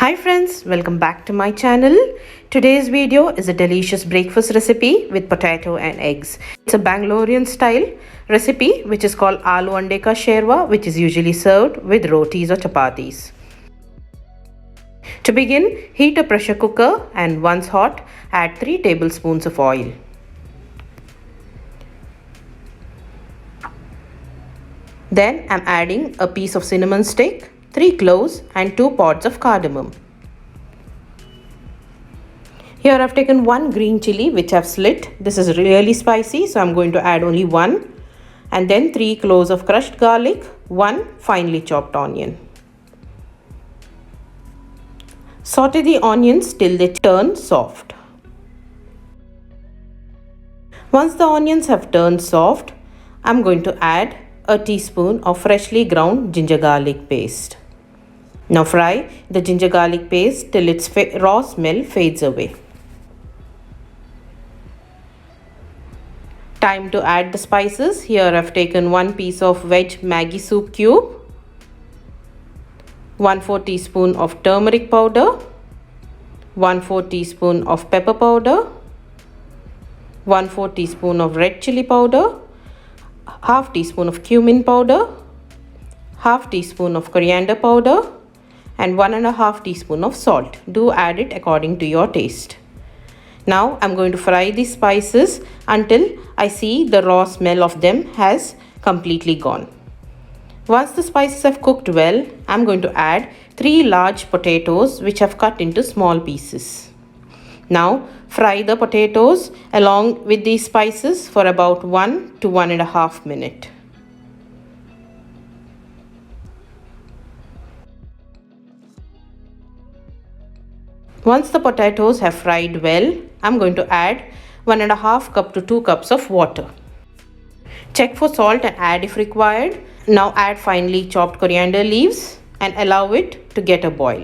Hi friends, welcome back to my channel. Today's video is a delicious breakfast recipe with potato and eggs. It's a Bangalorean style recipe which is called Aloo Anday ka shorba, which is usually served with rotis or chapatis. To begin, heat a pressure cooker and once hot, add 3 tablespoons of oil. Then I'm adding a piece of cinnamon stick, 3 cloves and 2 pods of cardamom. Here I've taken 1 green chili which I've slit. This is really spicy, so I'm going to add only 1. And then 3 cloves of crushed garlic, 1 finely chopped onion. Saute the onions till they turn soft. Once the onions have turned soft, I'm going to add a teaspoon of freshly ground ginger garlic paste. Now fry the ginger garlic paste till its raw smell fades away. Time to add the spices. Here I've taken 1 piece of veg Maggi soup cube, 1/4 teaspoon of turmeric powder, 1/4 teaspoon of pepper powder, 1/4 teaspoon of red chili powder, 1/2 teaspoon of cumin powder, 1/2 teaspoon of coriander powder, and 1.5 teaspoon of salt. Do add it according to your taste. Now I'm going to fry these spices until I see the raw smell of them has completely gone. Once the spices have cooked well, I'm going to add 3 large potatoes which I've cut into small pieces. Now fry the potatoes along with these spices for about 1 to 1.5 minutes. Once the potatoes have fried well, I'm going to add 1.5 cup to 2 cups of water. Check for salt and add if required. Now add finely chopped coriander leaves and allow it to get a boil.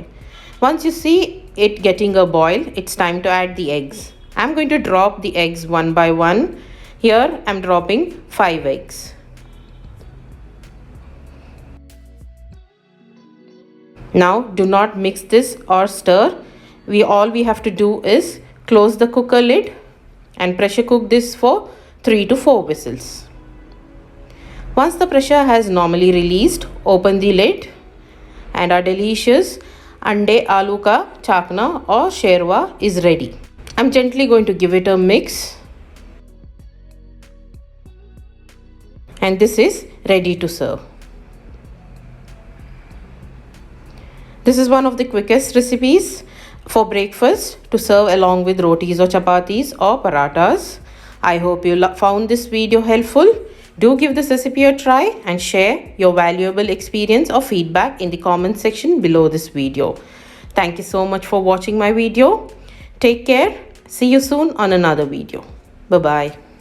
Once you see it getting a boil, it's time to add the eggs. I'm going to drop the eggs one by one. Here I'm dropping 5 eggs. Now do not mix this or stir. All we have to do is close the cooker lid and pressure cook this for 3 to 4 whistles. Once the pressure has normally released, open the lid and our delicious ande aloo ka khagina or shorba is ready. I'm gently going to give it a mix and this is ready to serve. This is one of the quickest recipes for breakfast to serve along with rotis or chapatis or parathas. I hope you found this video helpful. Do give this recipe a try and share your valuable experience or feedback in the comment section below this video. Thank you so much for watching my video. Take care. See you soon on another video. Bye-bye.